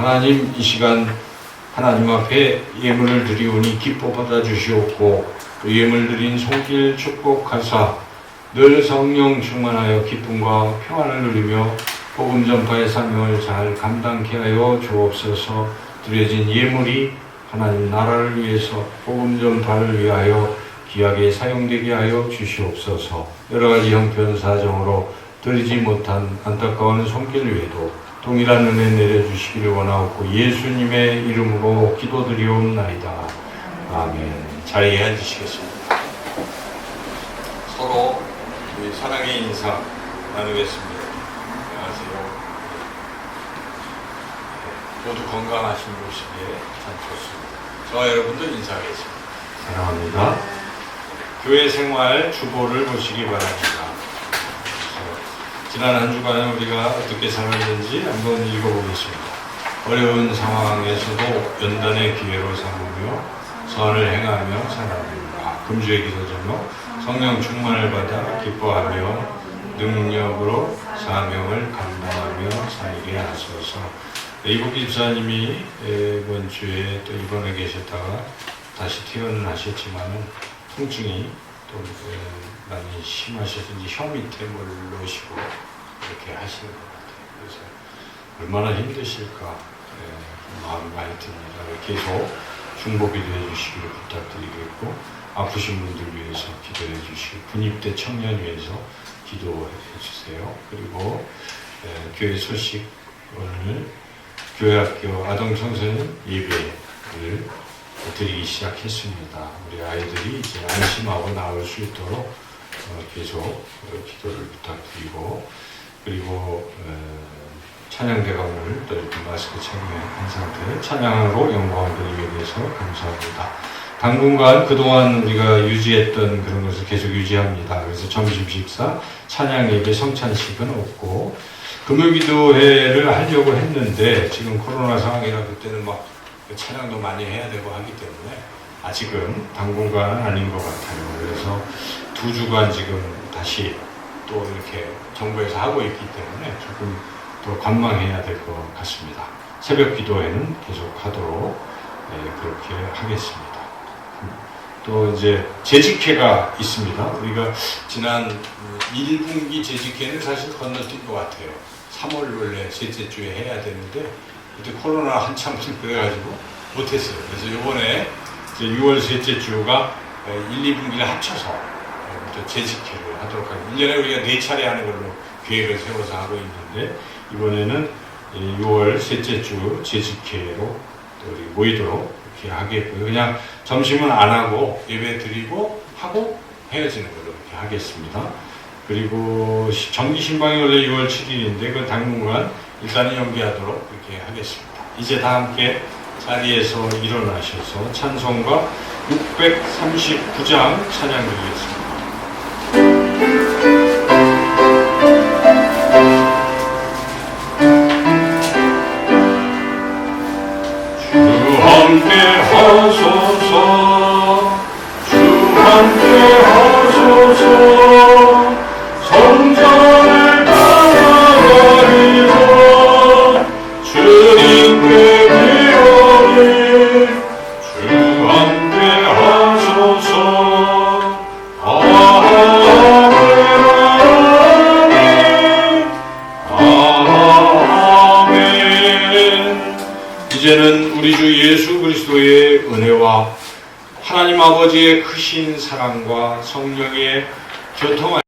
하나님, 이 시간 하나님 앞에 예물을 드리오니 기뻐 받아주시옵고 그 예물 드린 손길 축복하사 늘 성령 충만하여 기쁨과 평안을 누리며 복음 전파의 사명을 잘 감당케 하여 주옵소서. 드려진 예물이 하나님 나라를 위해서 복음 전파를 위하여 귀하게 사용되게 하여 주시옵소서. 여러 가지 형편 사정으로 드리지 못한 안타까운 손길 외에도 동일한 은혜 내려주시기를 원하옵고 예수님의 이름으로 기도드리옵나이다. 아멘. 자리에 앉으시겠습니다. 서로 우리 사랑의 인사 나누겠습니다. 안녕하세요. 모두 건강하신 모습에 참 좋습니다. 저와 여러분도 인사하겠습니다. 사랑합니다. 교회 생활 주보를 보시기 바랍니다. 지난 한 주간은 우리가 어떻게 살았는지 한번 읽어보겠습니다. 어려운 상황에서도 연단의 기회로 삼으며 선을 행하며 살아갑니다. 금주의 기도 제목 성령 충만을 받아 기뻐하며 능력으로 사명을 감당하며 살게 하소서. 이국 집사님이 이번 주에 또 입원해 계셨다가 다시 퇴원을 하셨지만은 통증이 또 많이 심하셔서 이제 혀 밑에 뭘 넣으시고 이렇게 하시는 것 같아요. 그래서 얼마나 힘드실까 마음이 많이 듭니다. 계속 중보 기도해 주시기를 부탁드리겠고 아프신 분들 위해서 기도해 주시고 군입대 청년 위해서 기도해 주세요. 그리고 교회 소식 오늘 교회학교 아동청소년 예배를 드리기 시작했습니다. 우리 아이들이 이제 안심하고 나올 수 있도록 계속 기도를 부탁드리고 그리고 찬양대가 오늘 또 이렇게 마스크 착용한 상태에 찬양으로 영광을 드리게 돼서 감사합니다. 당분간 그동안 우리가 유지했던 그런 것을 계속 유지합니다. 그래서 점심 식사, 찬양 예배, 성찬식은 없고 금요기도회를 하려고 했는데 지금 코로나 상황이라 그때는 막 찬양도 많이 해야 되고 하기 때문에 아직은 당분간은 아닌 것 같아요. 그래서 2주간 지금 다시 또 이렇게 정부에서 하고 있기 때문에 조금 더 관망해야 될 것 같습니다. 새벽 기도회는 계속 하도록 그렇게 하겠습니다. 또 이제 재직회가 있습니다. 우리가 지난 1분기 재직회는 사실 건너뛴 것 같아요. 3월 원래 셋째 주에 해야 되는데 그때 코로나 한참 그래가지고 못했어요. 그래서 이번에 이제 6월 셋째 주가 1, 2분기를 합쳐서 또 재직회를 하도록 하겠습니다. 1년에 우리가 4차례 하는 걸로 계획을 세워서 하고 있는데 이번에는 6월 셋째 주 재직회로 또 우리 모이도록 이렇게 하겠고요. 그냥 점심은 안 하고 예배 드리고 하고 헤어지는 걸로 이렇게 하겠습니다. 그리고 정기 신방이 원래 6월 7일인데 그 당분간 일단은 연기하도록 이렇게 하겠습니다. 이제 다 함께 자리에서 일어나셔서 찬송가 639장 찬양 드리겠습니다. 주 함께 하소서 주 함께 하소서 성전을 따라가리라 주님께 기원이 주 함께 하소서 아멘 아멘. 이제는 우리 주 예수 그리스도의 은혜와 하나님 아버지의 크신 사랑과 성령의 교통하심이